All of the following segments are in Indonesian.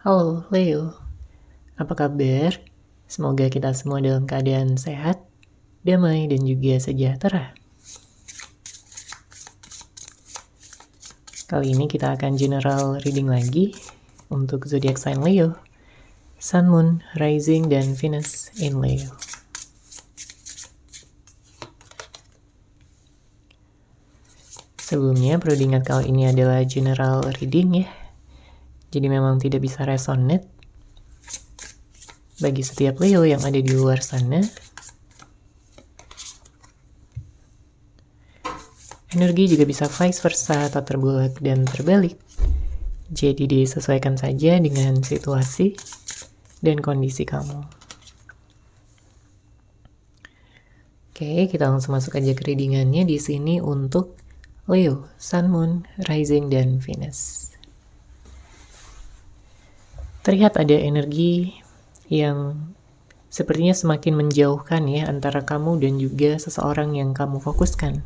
Halo Leo, apa kabar? Semoga kita semua dalam keadaan sehat, damai, dan juga sejahtera. Kali ini kita akan general reading lagi untuk zodiak sign Leo, Sun, Moon, Rising, dan Venus in Leo. Sebelumnya perlu diingat kalau ini adalah general reading ya, jadi memang tidak bisa resonate bagi setiap Leo yang ada di luar sana. Energi juga bisa vice versa atau terbalik dan terbalik. Jadi disesuaikan saja dengan situasi dan kondisi kamu. Oke, kita langsung masuk aja ke readingannya di sini untuk Leo, Sun, Moon, Rising, dan Venus. Terlihat ada energi yang sepertinya semakin menjauhkan ya antara kamu dan juga seseorang yang kamu fokuskan.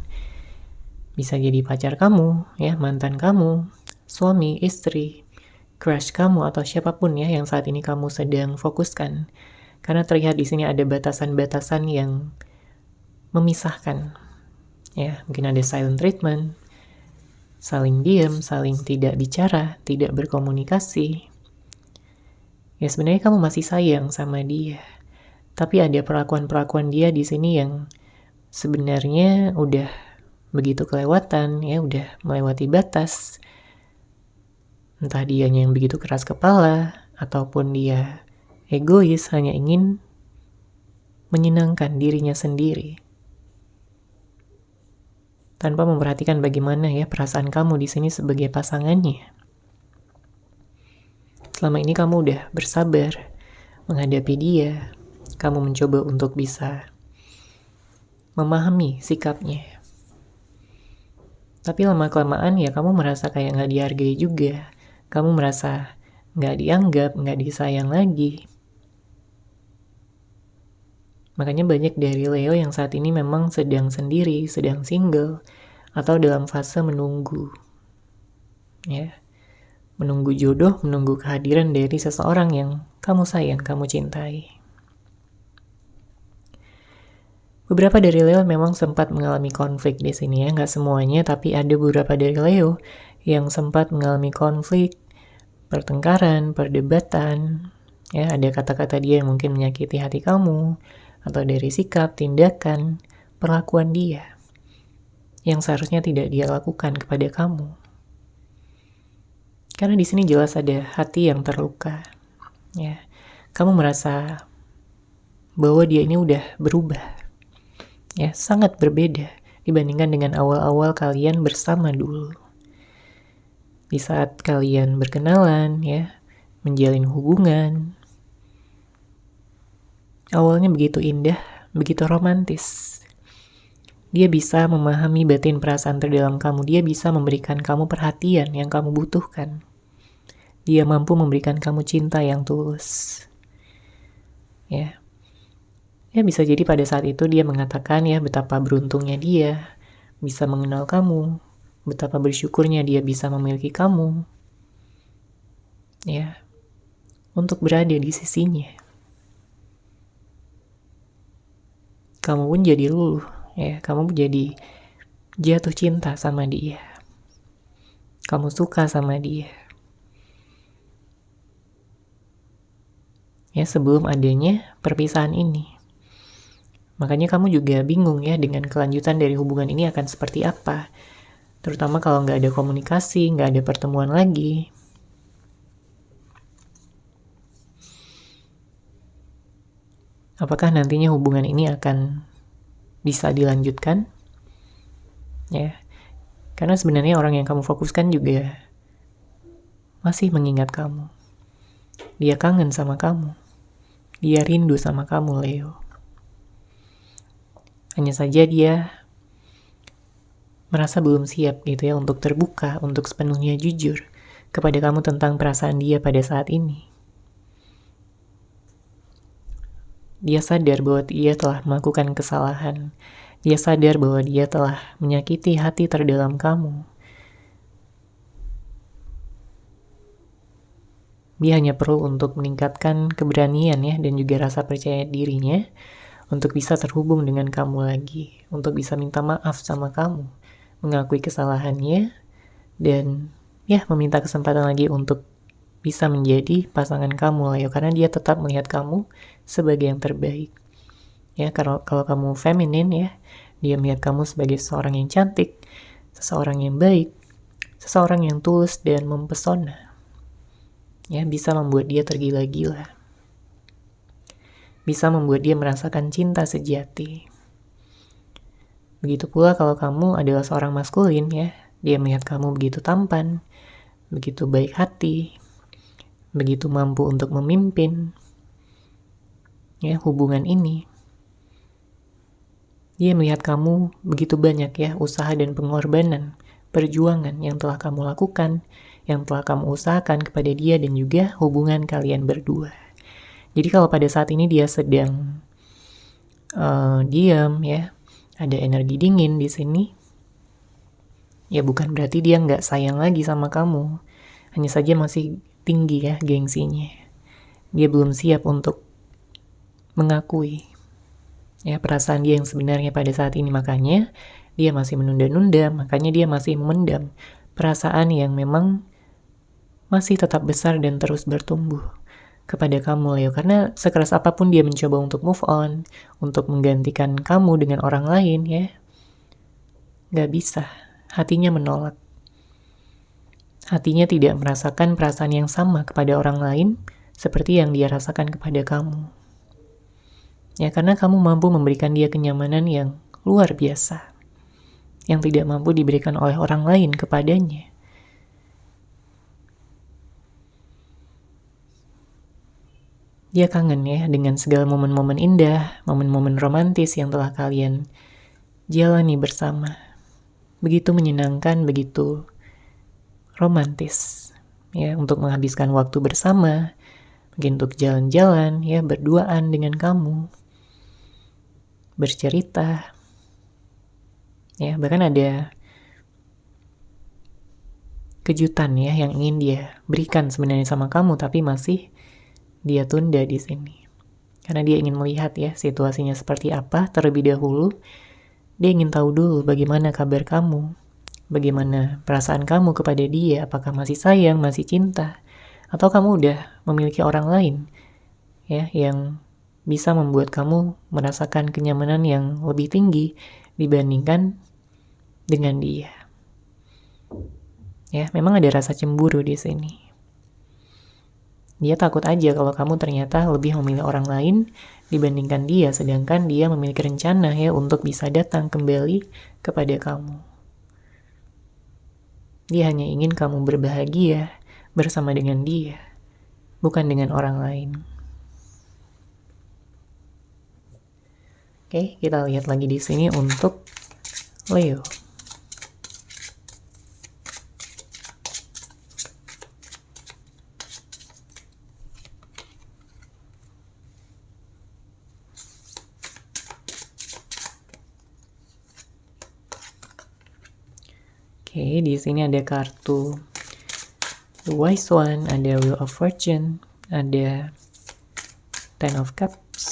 Bisa jadi pacar kamu, ya, mantan kamu, suami, istri, crush kamu, atau siapapun ya yang saat ini kamu sedang fokuskan. Karena terlihat di sini ada batasan-batasan yang memisahkan. Ya, mungkin ada silent treatment, saling diam, saling tidak bicara, tidak berkomunikasi. Ya, sebenarnya kamu masih sayang sama dia. Tapi ada perlakuan-perlakuan dia di sini yang sebenarnya udah begitu kelewatan, ya, udah melewati batas. Entah dianya yang begitu keras kepala, ataupun dia egois, hanya ingin menyenangkan dirinya sendiri. Tanpa memperhatikan bagaimana ya perasaan kamu di sini sebagai pasangannya. Selama ini kamu udah bersabar menghadapi dia, kamu mencoba untuk bisa memahami sikapnya. Tapi lama-kelamaan ya kamu merasa kayak gak dihargai juga. Kamu merasa gak dianggap, gak disayang lagi. Makanya banyak dari Leo yang saat ini memang sedang sendiri, sedang single, atau dalam fase menunggu. Ya, menunggu jodoh, menunggu kehadiran dari seseorang yang kamu sayang, kamu cintai. Beberapa dari Leo memang sempat mengalami konflik di sini ya, nggak semuanya, tapi ada beberapa dari Leo yang sempat mengalami konflik, pertengkaran, perdebatan. Ya, ada kata-kata dia yang mungkin menyakiti hati kamu, atau dari sikap, tindakan, perlakuan dia yang seharusnya tidak dia lakukan kepada kamu. Karena di sini jelas ada hati yang terluka. Ya, kamu merasa bahwa dia ini udah berubah. Ya, sangat berbeda dibandingkan dengan awal-awal kalian bersama dulu. Di saat kalian berkenalan, ya, menjalin hubungan, awalnya begitu indah, begitu romantis. Dia bisa memahami batin perasaan terdalam kamu. Dia bisa memberikan kamu perhatian yang kamu butuhkan. Dia mampu memberikan kamu cinta yang tulus. Ya. Ya, bisa jadi pada saat itu dia mengatakan ya betapa beruntungnya dia bisa mengenal kamu. Betapa bersyukurnya dia bisa memiliki kamu. Ya. Untuk berada di sisinya. Kamu pun jadi luluh, ya, kamu jadi jatuh cinta sama dia. Kamu suka sama dia. Ya, sebelum adanya perpisahan ini. Makanya kamu juga bingung ya dengan kelanjutan dari hubungan ini akan seperti apa. Terutama kalau nggak ada komunikasi, nggak ada pertemuan lagi. Apakah nantinya hubungan ini akan bisa dilanjutkan? Ya, karena sebenarnya orang yang kamu fokuskan juga masih mengingat kamu. Dia kangen sama kamu. Dia rindu sama kamu, Leo. Hanya saja dia merasa belum siap gitu ya untuk terbuka, untuk sepenuhnya jujur kepada kamu tentang perasaan dia pada saat ini. Dia sadar bahwa dia telah melakukan kesalahan. Dia sadar bahwa dia telah menyakiti hati terdalam kamu. Dia hanya perlu untuk meningkatkan keberanian ya, dan juga rasa percaya dirinya untuk bisa terhubung dengan kamu lagi, untuk bisa minta maaf sama kamu, mengakui kesalahannya, dan ya meminta kesempatan lagi untuk bisa menjadi pasangan kamu, Leo, karena dia tetap melihat kamu sebagai yang terbaik. Ya, kalau kamu feminin ya, dia melihat kamu sebagai seseorang yang cantik, seseorang yang baik, seseorang yang tulus dan mempesona. Ya, bisa membuat dia tergila-gila. Bisa membuat dia merasakan cinta sejati. Begitu pula kalau kamu adalah seorang maskulin ya, dia melihat kamu begitu tampan, begitu baik hati, begitu mampu untuk memimpin ya hubungan ini. Dia melihat kamu begitu banyak ya usaha dan pengorbanan, perjuangan yang telah kamu lakukan, yang telah kamu usahakan kepada dia dan juga hubungan kalian berdua. Jadi kalau pada saat ini dia sedang diam ya, ada energi dingin di sini, ya bukan berarti dia nggak sayang lagi sama kamu, hanya saja masih tinggi ya gengsinya. Dia belum siap untuk mengakui ya perasaan dia yang sebenarnya pada saat ini, makanya dia masih menunda-nunda, makanya dia masih memendam perasaan yang memang masih tetap besar dan terus bertumbuh kepada kamu, Leo. Karena sekeras apapun dia mencoba untuk move on, untuk menggantikan kamu dengan orang lain ya, gak bisa. Hatinya menolak. Hatinya tidak merasakan perasaan yang sama kepada orang lain seperti yang dia rasakan kepada kamu. Ya, karena kamu mampu memberikan dia kenyamanan yang luar biasa, yang tidak mampu diberikan oleh orang lain kepadanya. Dia kangen ya dengan segala momen-momen indah, momen-momen romantis yang telah kalian jalani bersama. Begitu menyenangkan, begitu romantis ya, untuk menghabiskan waktu bersama, mungkin untuk jalan-jalan ya, berduaan dengan kamu, bercerita ya, bahkan ada kejutan ya yang ingin dia berikan sebenarnya sama kamu, tapi masih dia tunda di sini karena dia ingin melihat ya situasinya seperti apa terlebih dahulu. Dia ingin tahu dulu bagaimana kabar kamu, bagaimana perasaan kamu kepada dia, apakah masih sayang, masih cinta, atau kamu udah memiliki orang lain ya yang bisa membuat kamu merasakan kenyamanan yang lebih tinggi dibandingkan dengan dia. Ya, memang ada rasa cemburu di sini. Dia takut aja kalau kamu ternyata lebih memilih orang lain dibandingkan dia, sedangkan dia memiliki rencana ya untuk bisa datang kembali kepada kamu. Dia hanya ingin kamu berbahagia bersama dengan dia, bukan dengan orang lain. Oke, kita lihat lagi di sini untuk Leo. Oke, di sini ada kartu The Wise One, ada Wheel of Fortune, ada Ten of Cups,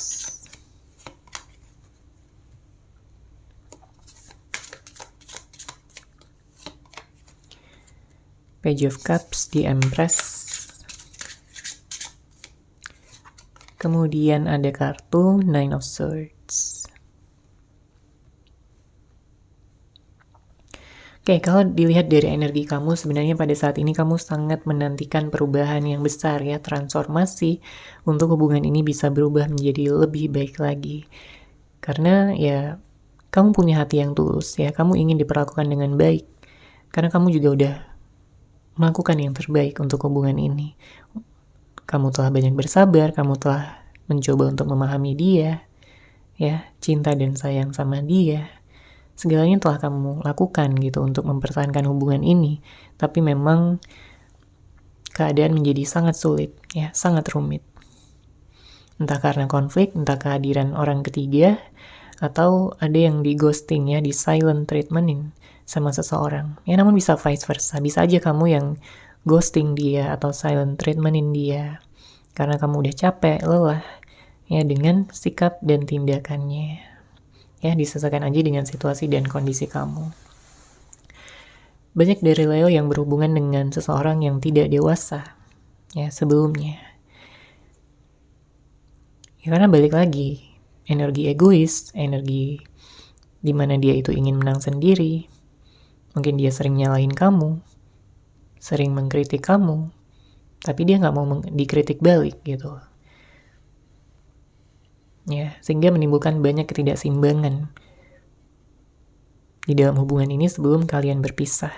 Page of Cups, The Empress, kemudian ada kartu Nine of Swords. Oke, kalau dilihat dari energi kamu, sebenarnya pada saat ini kamu sangat menantikan perubahan yang besar ya, transformasi untuk hubungan ini bisa berubah menjadi lebih baik lagi. Karena ya, kamu punya hati yang tulus ya, kamu ingin diperlakukan dengan baik. Karena kamu juga udah melakukan yang terbaik untuk hubungan ini. Kamu telah banyak bersabar, kamu telah mencoba untuk memahami dia, ya, cinta dan sayang sama dia. Segalanya telah kamu lakukan gitu untuk mempertahankan hubungan ini, tapi memang keadaan menjadi sangat sulit ya, sangat rumit. Entah karena konflik, entah kehadiran orang ketiga, atau ada yang di ghosting ya, di silent treatmentin sama seseorang. Ya namun bisa vice versa, bisa aja kamu yang ghosting dia atau silent treatmentin dia karena kamu udah capek, lelah ya dengan sikap dan tindakannya. Ya, disesuaikan aja dengan situasi dan kondisi kamu. Banyak dari Leo yang berhubungan dengan seseorang yang tidak dewasa ya sebelumnya. Ya karena balik lagi, energi egois, energi dimana dia itu ingin menang sendiri. Mungkin dia sering nyalahin kamu, sering mengkritik kamu, tapi dia nggak mau dikritik balik gitu. Ya, sehingga menimbulkan banyak ketidakseimbangan di dalam hubungan ini sebelum kalian berpisah.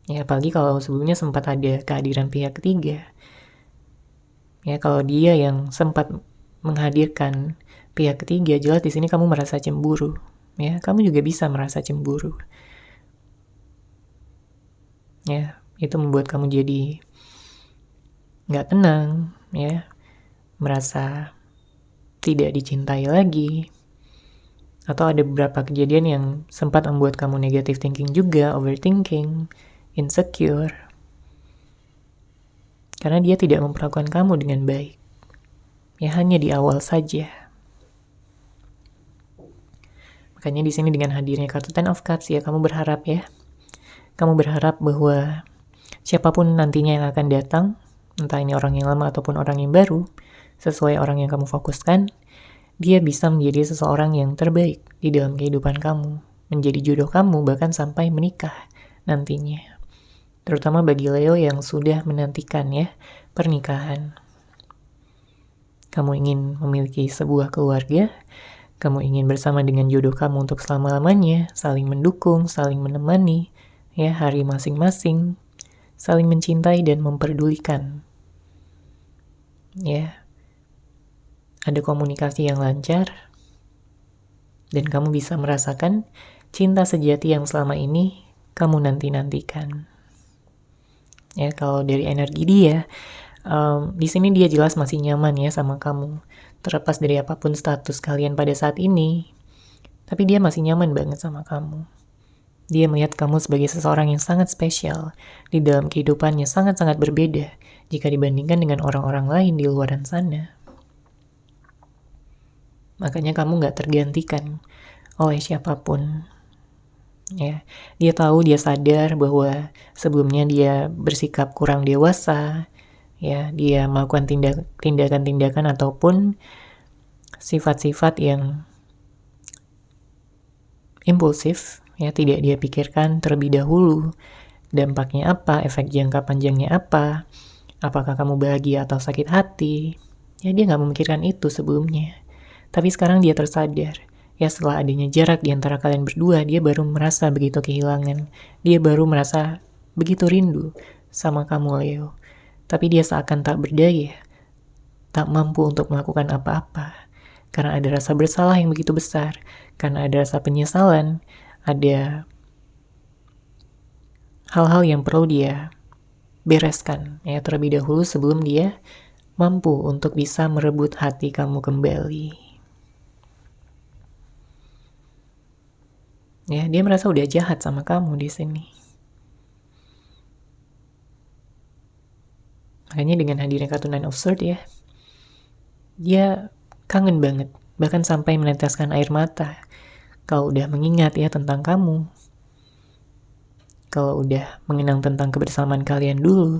Ya, apalagi kalau sebelumnya sempat ada kehadiran pihak ketiga. Ya, kalau dia yang sempat menghadirkan pihak ketiga, jelas di sini kamu merasa cemburu. Ya, kamu juga bisa merasa cemburu. Ya, itu membuat kamu jadi nggak tenang, ya, merasa tidak dicintai lagi. Atau ada beberapa kejadian yang sempat membuat kamu negative thinking juga, overthinking, insecure. Karena dia tidak memperlakukan kamu dengan baik. Ya hanya di awal saja. Makanya di sini dengan hadirnya kartu Ten of Cups ya kamu berharap ya. Kamu berharap bahwa siapapun nantinya yang akan datang, entah ini orang yang lama ataupun orang yang baru, sesuai orang yang kamu fokuskan, dia bisa menjadi seseorang yang terbaik di dalam kehidupan kamu, menjadi jodoh kamu, bahkan sampai menikah nantinya. Terutama bagi Leo yang sudah menantikan ya pernikahan. Kamu ingin memiliki sebuah keluarga, kamu ingin bersama dengan jodoh kamu untuk selama-lamanya, saling mendukung, saling menemani, ya hari masing-masing, saling mencintai dan memperdulikan. Ya, ada komunikasi yang lancar, dan kamu bisa merasakan cinta sejati yang selama ini kamu nanti-nantikan. Ya, kalau dari energi dia, di sini dia jelas masih nyaman ya sama kamu. Terlepas dari apapun status kalian pada saat ini, tapi dia masih nyaman banget sama kamu. Dia melihat kamu sebagai seseorang yang sangat spesial di dalam kehidupannya, sangat-sangat berbeda jika dibandingkan dengan orang-orang lain di luar sana. Makanya kamu gak tergantikan oleh siapapun. Ya, dia tahu, dia sadar bahwa sebelumnya dia bersikap kurang dewasa, ya, dia melakukan tindakan-tindakan ataupun sifat-sifat yang impulsif, ya, tidak dia pikirkan terlebih dahulu dampaknya apa, efek jangka panjangnya apa, apakah kamu bahagia atau sakit hati. Ya, dia gak memikirkan itu sebelumnya. Tapi sekarang dia tersadar, ya setelah adanya jarak di antara kalian berdua, dia baru merasa begitu kehilangan. Dia baru merasa begitu rindu sama kamu, Leo. Tapi dia seakan tak berdaya, tak mampu untuk melakukan apa-apa. Karena ada rasa bersalah yang begitu besar, karena ada rasa penyesalan, ada hal-hal yang perlu dia bereskan ya terlebih dahulu sebelum dia mampu untuk bisa merebut hati kamu kembali. Ya, dia merasa udah jahat sama kamu di sini. Makanya dengan hadirnya kartu Nine of Swords ya, dia kangen banget, bahkan sampai meneteskan air mata. Kalau udah mengingat ya tentang kamu, kalau udah mengenang tentang kebersamaan kalian dulu,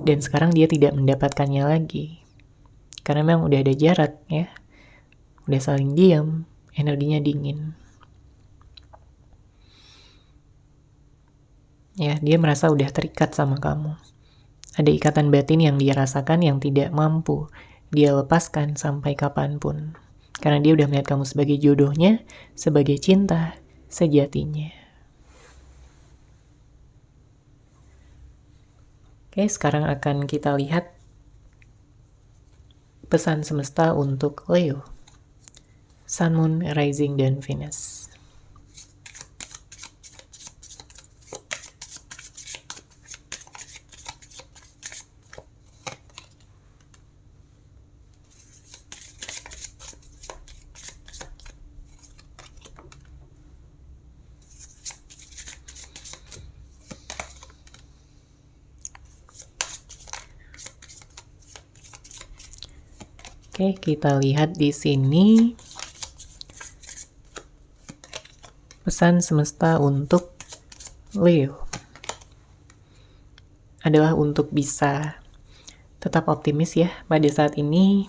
dan sekarang dia tidak mendapatkannya lagi. Karena memang udah ada jarak ya, udah saling diam, energinya dingin. Ya, dia merasa udah terikat sama kamu. Ada ikatan batin yang dia rasakan yang tidak mampu dia lepaskan sampai kapanpun. Karena dia udah melihat kamu sebagai jodohnya, sebagai cinta sejatinya. Oke, sekarang akan kita lihat pesan semesta untuk Leo. Sun, Moon, Rising, dan Venus. Oke, kita lihat di sini pesan semesta untuk Leo adalah untuk bisa tetap optimis ya pada saat ini.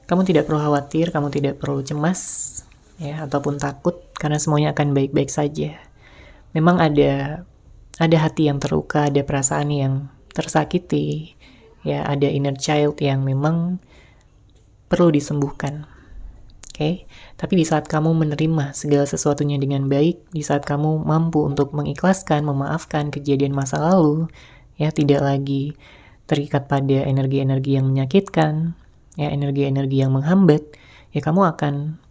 Kamu tidak perlu khawatir, kamu tidak perlu cemas ya ataupun takut karena semuanya akan baik-baik saja. Memang ada hati yang terluka, ada perasaan yang tersakiti, ya ada inner child yang memang perlu disembuhkan. Oke, tapi di saat kamu menerima segala sesuatunya dengan baik, di saat kamu mampu untuk mengikhlaskan, memaafkan kejadian masa lalu, ya tidak lagi terikat pada energi-energi yang menyakitkan, ya energi-energi yang menghambat, ya kamu akan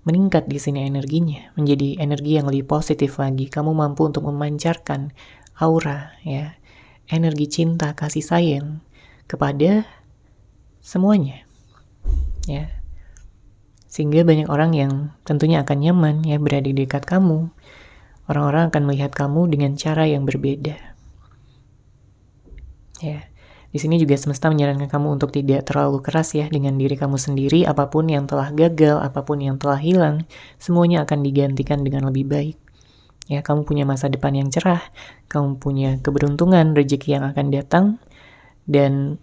meningkat di sini energinya, menjadi energi yang lebih positif lagi. Kamu mampu untuk memancarkan aura, ya energi cinta, kasih sayang kepada semuanya, ya. Sehingga banyak orang yang tentunya akan nyaman ya berada di dekat kamu. Orang-orang akan melihat kamu dengan cara yang berbeda. Ya. Di sini juga semesta menyarankan kamu untuk tidak terlalu keras ya dengan diri kamu sendiri. Apapun yang telah gagal, apapun yang telah hilang, semuanya akan digantikan dengan lebih baik. Ya, kamu punya masa depan yang cerah, kamu punya keberuntungan, rezeki yang akan datang, dan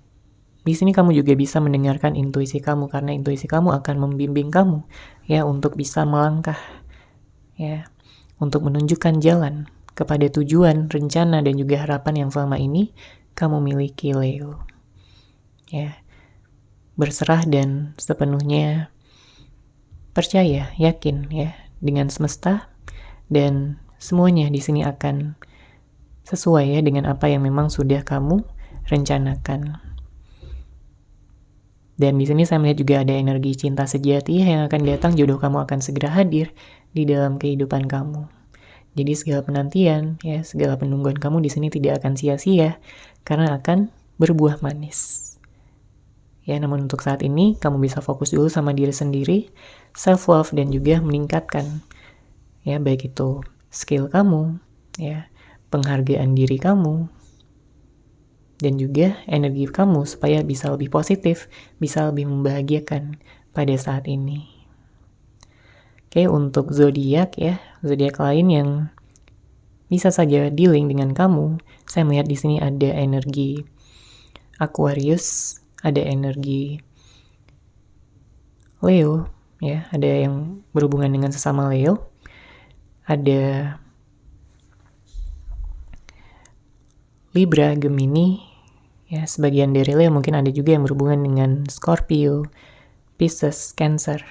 di sini kamu juga bisa mendengarkan intuisi kamu karena intuisi kamu akan membimbing kamu ya untuk bisa melangkah ya, untuk menunjukkan jalan kepada tujuan, rencana dan juga harapan yang selama ini kamu miliki, Leo. Ya. Berserah dan sepenuhnya percaya, yakin ya dengan semesta dan semuanya di sini akan sesuai ya dengan apa yang memang sudah kamu rencanakan. Dan di sini saya melihat juga ada energi cinta sejati yang akan datang, jodoh kamu akan segera hadir di dalam kehidupan kamu. Jadi segala penantian, ya segala penungguan kamu di sini tidak akan sia-sia karena akan berbuah manis. Ya, namun untuk saat ini kamu bisa fokus dulu sama diri sendiri, self love dan juga meningkatkan ya baik itu skill kamu, ya penghargaan diri kamu, dan juga energi kamu supaya bisa lebih positif, bisa lebih membahagiakan pada saat ini. Oke, untuk zodiak ya, zodiak lain yang bisa saja dealing dengan kamu, saya melihat di sini ada energi Aquarius, ada energi Leo, ya, ada yang berhubungan dengan sesama Leo, ada Libra, Gemini. Ya, sebagian dari Leo mungkin ada juga yang berhubungan dengan Scorpio, Pisces, Cancer,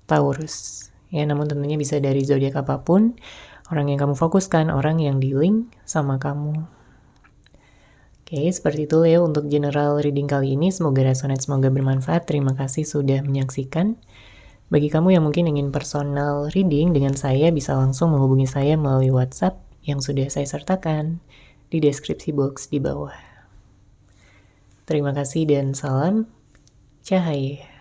Taurus. Ya, namun tentunya bisa dari zodiak apapun, orang yang kamu fokuskan, orang yang dealing sama kamu. Oke, seperti itu Leo untuk general reading kali ini. Semoga resonate, semoga bermanfaat. Terima kasih sudah menyaksikan. Bagi kamu yang mungkin ingin personal reading dengan saya, bisa langsung menghubungi saya melalui WhatsApp yang sudah saya sertakan di deskripsi box di bawah. Terima kasih dan salam cahaya.